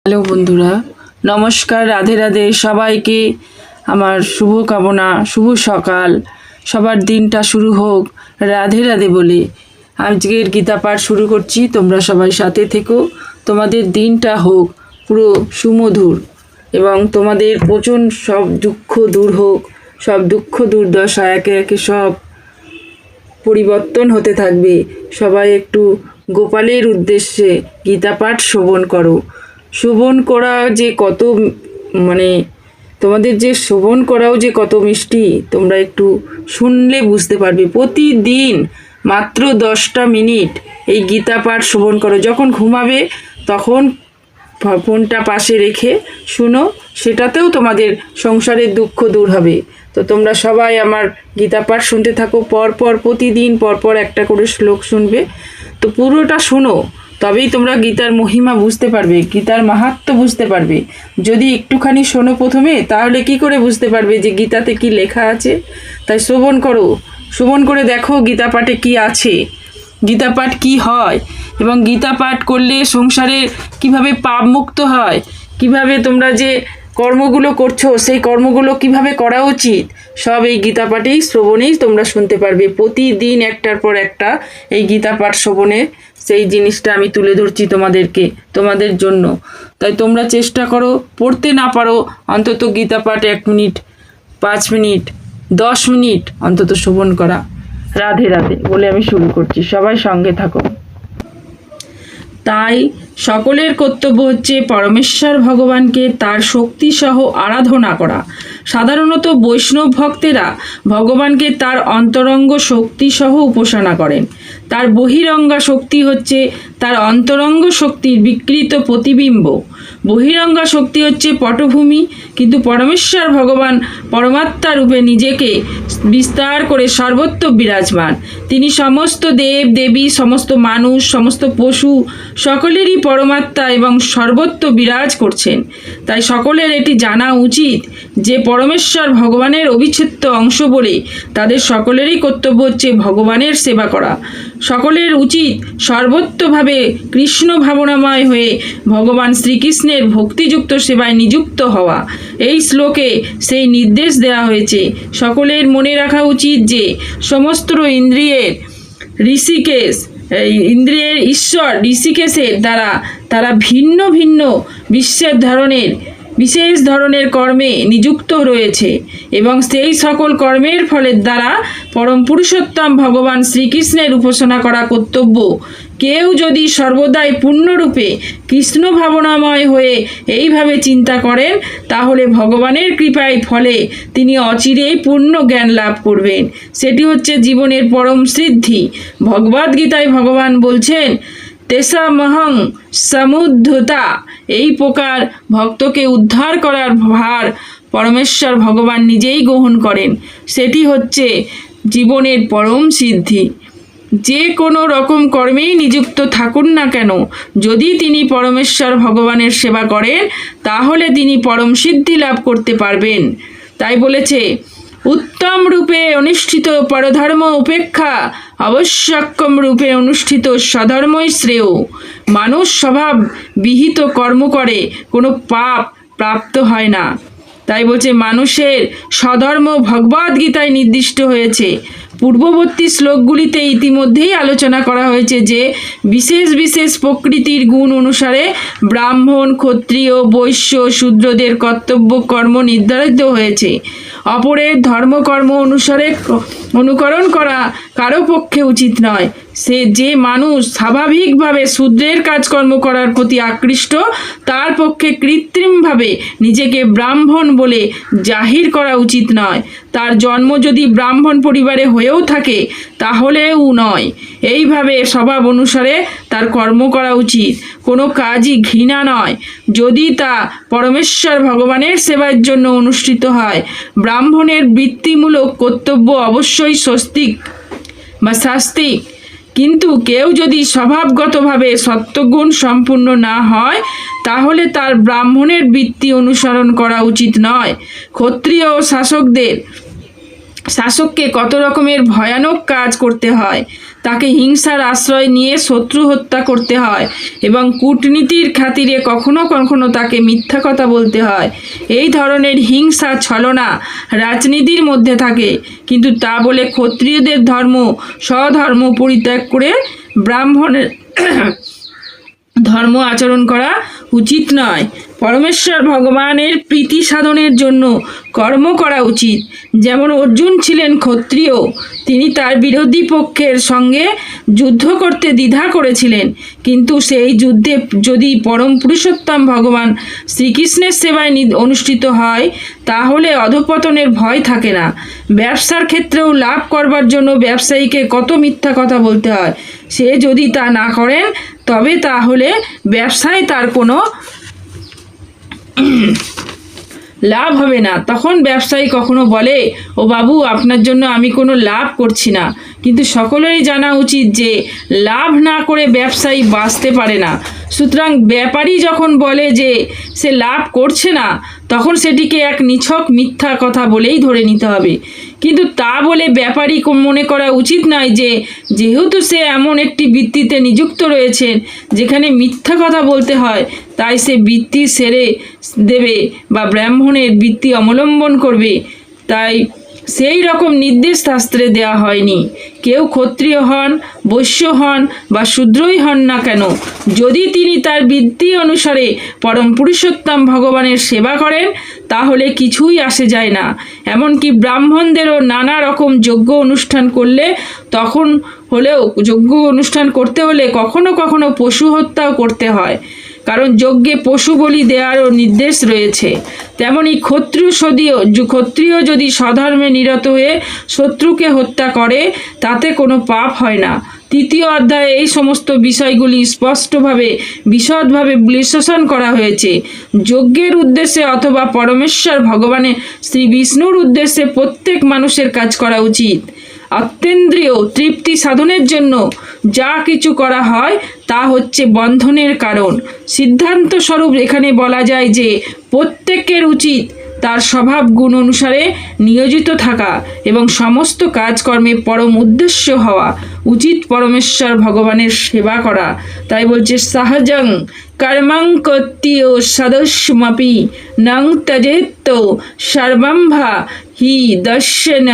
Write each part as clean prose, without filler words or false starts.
Hello বন্ধুরা, নমস্কার, রাধে রাধে। সবাইকে আমার শুভ কামনা, শুভ সকাল। সবার দিনটা শুরু হোক রাধে রাধে বলে আজকের গীতা পাঠ শুরু করছি। তোমরা সবাই সাথে থেকো, তোমাদের দিনটা হোক পুরো সুমধুর এবং তোমাদের প্রচণ্ড সব দুঃখ দূর হোক। সব দুঃখ দুর্দশা একে একে সব পরিবর্তন হতে থাকবে। সবাই একটু গোপালের উদ্দেশ্যে গীতা পাঠ শ্রবণ করো। শোভন করা যে কত তোমাদের যে শোভন করাও যে কত মিষ্টি, তোমরা একটু শুনলে বুঝতে পারবে। প্রতিদিন মাত্র 10টা মিনিট এই গীতা পাঠ শ্রবণ করো। যখন ঘুমাবে তখন ফোনটা পাশে রেখে শুনো, সেটাতেও তোমাদের সংসারের দুঃখ দূর হবে। তো তোমরা সবাই আমার গীতা পাঠ শুনতে থাকো। পরপর প্রতিদিন পরপর একটা করে শ্লোক শুনবে। তো পুরোটা শোনো, তবেই তোমরা গীতার মহিমা বুঝতে পারবে, গীতার মাহাত্ম্য বুঝতে পারবে। যদি একটুখানি শোনো প্রথমে, তাহলে কি করে বুঝতে পারবে যে গীতাতে কি লেখা আছে? তাই শ্রবণ করো, শ্রবণ করে দেখো গীতা পাঠে কি আছে, গীতা পাঠ কী হয়, এবং গীতা পাঠ করলে সংসারে কিভাবে পাপ মুক্ত হয়, কিভাবে তোমরা যে কর্মগুলো করছো সেই কর্মগুলো কিভাবে করা উচিত, সব এই গীতা পাঠেই শ্রবণেই তোমরা শুনতে পারবে। প্রতিদিন একটার পর একটা এই গীতা পাঠ শ্রবণে সেই জিনিসটা আমি তুলে ধরছি তোমাদেরকে, তোমাদের জন্য। তাই তোমরা চেষ্টা করো, পড়তে না পারো অন্তত গীতা পাঠ 1 মিনিট, 5 মিনিট, 10 মিনিট অন্তত শ্রবণ করা। রাধে রাধে বলে আমি শুরু করছি, সবাই সঙ্গে থাকো। তাই সকলের কর্তব্য হচ্ছে পরমেশ্বর ভগবানকে তার শক্তিসহ আরাধনা করা। সাধারণত বৈষ্ণব ভক্তেরা ভগবানকে তার অন্তরঙ্গ শক্তিসহ উপাসনা করেন। তার বহিরঙ্গা শক্তি হচ্ছে তার অন্তরঙ্গ শক্তির বিকৃত প্রতিবিম্ব। বহিরঙ্গা শক্তি হচ্ছে পটভূমি, কিন্তু পরমেশ্বর ভগবান পরমাত্মা রূপে নিজেকে বিস্তার করে সর্বত্র বিরাজমান। তিনি সমস্ত দেব দেবী, সমস্ত মানুষ, সমস্ত পশু সকলেরই পরমাত্মা এবং সর্বত্র বিরাজ করছেন। তাই সকলের এটি জানা উচিত যে পরমেশ্বর ভগবানের অবিচ্ছেদ্য অংশ বলে তাদের সকলেরই কর্তব্য হচ্ছে ভগবানের সেবা করা। সকলের উচিত সর্বত্রভাবে কৃষ্ণ ভাবনাময় হয়ে ভগবান শ্রীকৃষ্ণের ভক্তিযুক্ত সেবায় নিযুক্ত হওয়া। এই শ্লোকে সেই নির্দেশ দেওয়া হয়েছে। সকলের মনে রাখা উচিত যে সমস্ত ইন্দ্রিয়ের ঈশ্বর ঋষিকেশের দ্বারা তারা ভিন্ন ভিন্ন বিশেষ ধরনের কর্মে নিযুক্ত রয়েছে, এবং সেই সকল কর্মের ফলের দ্বারা পরম পুরুষোত্তম ভগবান শ্রীকৃষ্ণের উপাসনা করা কর্তব্য। কেউ যদি সর্বদাই পূর্ণরূপে কৃষ্ণ ভাবনাময় হয়ে এইভাবে চিন্তা করেন, তাহলে ভগবানের কৃপায় ফলে তিনি অচিরেই পূর্ণ জ্ঞান লাভ করবেন। সেটি হচ্ছে জীবনের পরম সিদ্ধি। ভগবদ্গীতায় ভগবান বলছেন, তেষামহং সমুদ্ধতা। এই প্রকার ভক্তকে উদ্ধার করার ভার পরমেশ্বর ভগবান নিজেই গ্রহণ করেন। সেটি হচ্ছে জীবনের পরম সিদ্ধি। যে কোনো রকম কর্মেই নিযুক্ত থাকুন না কেন, যদি তিনি পরমেশ্বর ভগবানের সেবা করেন, তাহলে তিনি পরম সিদ্ধি লাভ করতে পারবেন। তাই বলেছে, উত্তম রূপে অনুষ্ঠিত পরধর্ম উপেক্ষা আবশ্যকম রূপে অনুষ্ঠিত স্বধর্মই শ্রেয়। মানুষ স্বভাব বিহিত কর্ম করে, কোনো পাপ প্রাপ্ত হয় না। তাই বলছে মানুষের স্বধর্ম ভগবদ্গীতায় নির্দিষ্ট হয়েছে। পূর্ববর্তী শ্লোকগুলিতে ইতিমধ্যেই আলোচনা করা হয়েছে যে বিশেষ বিশেষ প্রকৃতির গুণ অনুসারে ব্রাহ্মণ, ক্ষত্রিয়, বৈশ্য, শূদ্রদের কর্তব্য কর্ম নির্ধারিত হয়েছে। অপরের ধর্মকর্ম অনুকরণ করা কারো পক্ষে উচিত নয়। যে মানুষ স্বাভাবিকভাবে শূদ্রের কাজকর্ম করার প্রতি আকৃষ্ট, তার পক্ষে কৃত্রিমভাবে নিজেকে ব্রাহ্মণ বলে জাহির করা উচিত নয়। তার জন্ম যদি ব্রাহ্মণ পরিবারে হয়েও থাকে, তাহলেও নয়। এইভাবে স্বভাব অনুসারে তার কর্ম করা উচিত। কোনো কাজই ঘৃণা নয়, যদি তা পরমেশ্বর ভগবানের সেবার জন্য অনুষ্ঠিত হয়। ব্রাহ্মণের বৃত্তিমূলক কর্তব্য অবশ্যই শাস্তিক, কিন্তু কেউ যদি স্বভাবগতভাবে সত্ত্বগুণ সম্পূর্ণ না হয়, তাহলে তার ব্রাহ্মণের বৃত্তি অনুসরণ করা উচিত নয়। ক্ষত্রিয় ও শাসকদের শাসককে কত রকমের ভয়ানক কাজ করতে হয়, তাকে হিংসার আশ্রয় নিয়ে শত্রু হত্যা করতে হয় এবং কূটনীতির খাতিরে কখনো কখনো তাকে মিথ্যা কথা বলতে হয়। এই ধরনের হিংসা ছলনা রাজনীতির মধ্যে থাকে, কিন্তু তা বলে ক্ষত্রিয়দের স্বধর্ম পরিত্যাগ করে ব্রাহ্মণের ধর্ম আচরণ করা উচিত নয়। পরমেশ্বর ভগবানের প্রীতি সাধনের জন্য কর্ম করা উচিত। যেমন অর্জুন ছিলেন ক্ষত্রিয়, তিনি তার বিরোধী পক্ষের সঙ্গে যুদ্ধ করতে দ্বিধা করেছিলেন, কিন্তু সেই যুদ্ধে যদি পরম পুরুষোত্তম ভগবান শ্রীকৃষ্ণের সেবায় অনুষ্ঠিত হয় তাহলে অধঃপতনের ভয় থাকে না। ব্যবসার ক্ষেত্রেও লাভ করবার জন্য ব্যবসায়ীকে কত মিথ্যা কথা বলতে হয়, সে যদি তা না করেন তবে তাহলে ব্যবসায় তার কোনো লাভ হবে না। তখন ব্যবসায়ী কখনো বলে, ও বাবু, আপনার জন্য আমি কোনো লাভ করছি না। কিন্তু সকলেরই জানা উচিত যে লাভ না করে ব্যবসায়ী বাঁচতে পারে না। সুতরাং ব্যাপারী যখন বলে যে সে লাভ করছে না, তখন সেটিকে এক নিছক মিথ্যা কথা বলেই ধরে নিতে হবে। কিন্তু তা বলে ব্যাপারী মনে করা উচিত নয় যে যেহেতু সে এমন একটি বৃত্তিতে নিযুক্ত রয়েছেন যেখানে মিথ্যা কথা বলতে হয়, তাই সে বৃত্তি ছেড়ে দেবে বা ব্রাহ্মণের বৃত্তি অবলম্বন করবে। তাই সেই রকম নির্দেশ শাস্ত্রে দেওয়া হয়নি। কেউ ক্ষত্রিয় হন, বৈশ্য হন বা শূদ্রই হন না কেন, যদি তিনি তার বৃত্তি অনুসারে পরম পুরুষোত্তম ভগবানের সেবা করেন তাহলে কিছুই আসে যায় না। এমনকি ব্রাহ্মণদেরও নানা রকম যজ্ঞ অনুষ্ঠান করতে হলে কখনো কখনো পশু হত্যাও করতে হয়, কারণ যজ্ঞে পশু বলি দেওয়ারও নির্দেশ রয়েছে। তেমনি ক্ষত্রিয় যদি স্বধর্মে নিরত হয়ে শত্রুকে হত্যা করে তাতে কোনো পাপ হয় না। তৃতীয় অধ্যায়ে এই সমস্ত বিষয়গুলি স্পষ্টভাবে বিশদভাবে বিশ্লেষণ করা হয়েছে। যজ্ঞের উদ্দেশ্যে অথবা পরমেশ্বর ভগবানের শ্রী বিষ্ণুর উদ্দেশ্যে প্রত্যেক মানুষের কাজ করা উচিত। অত্যেন্দ্রিয় তৃপ্তি সাধনের জন্য যা কিছু করা হয় তা হচ্ছে বন্ধনের কারণ। সিদ্ধান্ত স্বরূপ এখানে বলা যায় যে প্রত্যেকের উচিত তার স্বভাব গুণ অনুসারে নিয়োজিত থাকা এবং সমস্ত কাজকর্মে পরম উদ্দেশ্য হওয়া উচিত পরমেশ্বর ভগবানের সেবা করা। তাই বলছে, সহজং কর্মং কর্তীয় সদস্যমপি নং ত্যজেত সর্বম্ভা হি দর্শন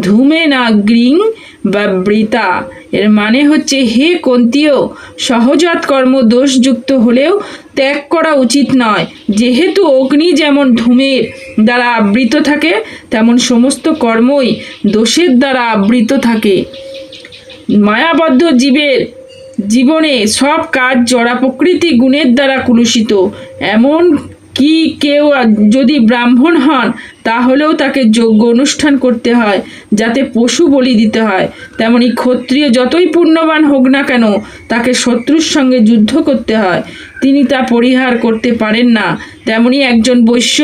ধূমেনাগ্রিং ব্যবৃতা। এর মানে হচ্ছে, হে কন্তীয়, সহজাত কর্ম দোষযুক্ত হলেও ত্যাগ করা উচিত নয়। যেহেতু অগ্নি যেমন ধূমের দ্বারা আবৃত থাকে, তেমন সমস্ত কর্মই দোষের দ্বারা আবৃত থাকে। মায়াবদ্ধ জীবের জীবনে সব কাজ জড়া প্রকৃতি গুণের দ্বারা কলুষিত। এমন কি কেউ যদি ব্রাহ্মণ হন তাহলেও তাকে যজ্ঞ অনুষ্ঠান করতে হয়, যাতে পশু বলি দিতে হয়। তেমনি ক্ষত্রিয় যতই পুণ্যবান হোক না কেন, তাকে শত্রুর সঙ্গে যুদ্ধ করতে হয়, তিনি তা পরিহার করতে পারেন না। তেমনি একজন বৈশ্য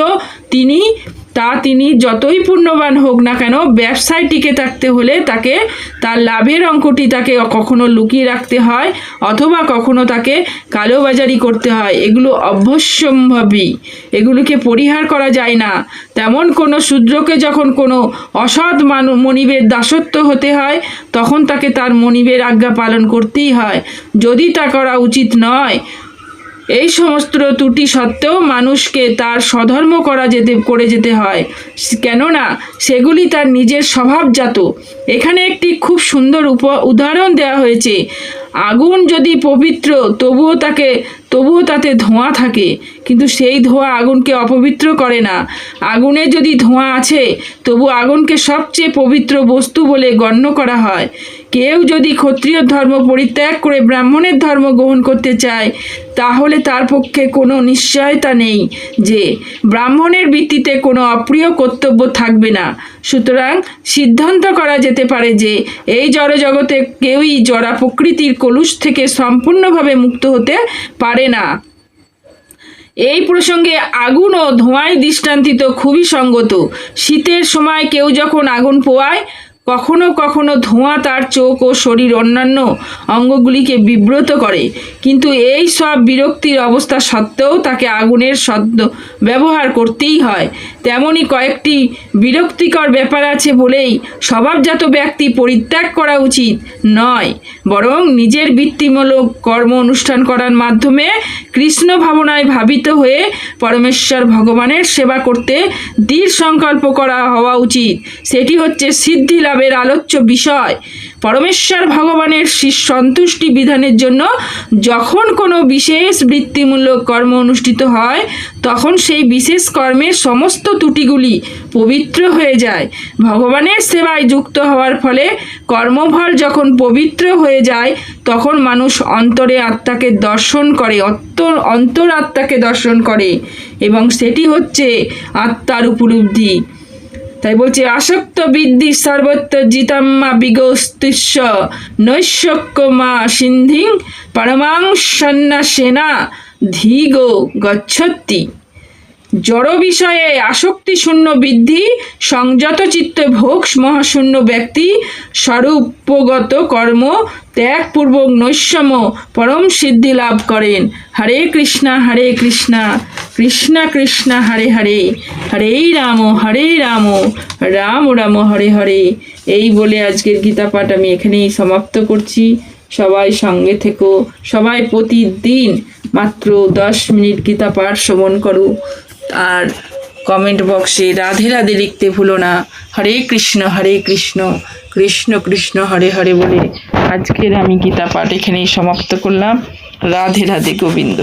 তিনি যতই পুণ্যবান হোক না কেন, ব্যবসায় টিকে থাকতে হলে তাকে তার লাভের অঙ্কটি তাকে কখনো লুকিয়ে রাখতে হয় অথবা কখনো তাকে কালোবাজারি করতে হয়। এগুলো অবশ্যম্ভাবী, এগুলোকে পরিহার করা যায় না। তেমন কোনো শূদ্রকে যখন কোনো অসৎ মনিবের দাসত্ব হতে হয়, তখন তাকে তার মনিবের আজ্ঞা পালন করতেই হয়, যদি তা করা উচিত নয়। এই সমস্ত ত্রুটি সত্ত্বেও মানুষকে তার স্বধর্ম করে যেতে হয়, কেননা সেগুলি তার নিজের স্বভাবজাত। এখানে একটি খুব সুন্দর উদাহরণ দেওয়া হয়েছে। আগুন যদি পবিত্র তবুও তাতে ধোঁয়া থাকে, কিন্তু সেই ধোঁয়া আগুনকে অপবিত্র করে না। আগুনে যদি ধোঁয়া আছে তবু আগুনকে সবচেয়ে পবিত্র বস্তু বলে গণ্য করা হয়। কেউ যদি ক্ষত্রিয় ধর্ম পরিত্যাগ করে ব্রাহ্মণের ধর্ম গ্রহণ করতে চায় তাহলে তার পক্ষে কোনো নিশ্চয়তা নেই যে ব্রাহ্মণের ভিত্তিতে কোনো অপ্রিয় কর্তব্য থাকবে না। সুতরাং সিদ্ধান্ত করা যেতে পারে যে এই জড়জগতে কেউই জড়া প্রকৃতির কলুষ থেকে সম্পূর্ণভাবে মুক্ত হতে পারে না। এই প্রসঙ্গে আগুন ও ধোঁয়ায় দৃষ্টান্তিত খুবই সঙ্গত। শীতের সময় কেউ যখন আগুন পোয়ায় কখনো কখনো ধোঁয়া তার চোখ ও শরীর অন্যান্য অঙ্গগুলিকে বিব্রত করে, কিন্তু এই সব বিরক্তির অবস্থা সত্ত্বেও তাকে আগুনের শব্দ ব্যবহার করতেই হয়। তেমনই কয়েকটি বিরক্তিকর ব্যাপার আছে বলেই স্বভাবজাত ব্যক্তি পরিত্যাগ করা উচিত নয়, বরং নিজের বৃত্তিমূলক কর্ম অনুষ্ঠান করার মাধ্যমে কৃষ্ণ ভাবনায় ভাবিত হয়ে পরমেশ্বর ভগবানের সেবা করতে দৃঢ় সংকল্প করা হওয়া উচিত। সেটি হচ্ছে সিদ্ধি লাভের আলোচ্য বিষয়। পরমেশ্বর ভগবানের সন্তুষ্টি বিধানের জন্য যখন কোনো বিশেষ বৃত্তিমূলক কর্ম অনুষ্ঠিত হয়, তখন সেই বিশেষ কর্মের সমস্ত ত্রুটিগুলি পবিত্র হয়ে যায়। ভগবানের সেবায় যুক্ত হওয়ার ফলে কর্মফল যখন পবিত্র হয়ে যায়, তখন মানুষ অন্তরে আত্মাকে দর্শন করে, অন্তরাত্মাকে দর্শন করে, এবং সেটি হচ্ছে আত্মার উপলব্ধি। তাই বলছে, আসক্ত বিদ্ধি সর্বত্র জিতাম্মা বিগস্তিস্য নৈশক্য মা সিন্ধিং পরমাং সন্ন্যাসেনা ধীগো গচ্ছতি। জড় বিষয়ে আসক্তিশূন্য বৃদ্ধি সংযত চিত্তে ভোগ মহাশূন্য ব্যক্তি স্বরূপগত কর্ম ত্যাগপূর্বক নৈষ্যম পরম সিদ্ধি লাভ করেন। হরে কৃষ্ণ কৃষ্ণ কৃষ্ণ হরে হরে, হরে রাম রাম রাম হরে হরে। এই বলে আজকের গীতা পাঠ আমি এখানেই সমাপ্ত করছি। সবাই সঙ্গে থেকো, সবাই প্রতিদিন মাত্র 10 মিনিট গীতা পাঠ শ্রবণ করো, আর কমেন্ট বক্সে রাধে রাধে লিখতে ভুলো না। হরে কৃষ্ণ কৃষ্ণ কৃষ্ণ হরে হরে বলে আজকের আমি গীতা পাঠ এখানেই সমাপ্ত করলাম। রাধে রাধে গোবিন্দ।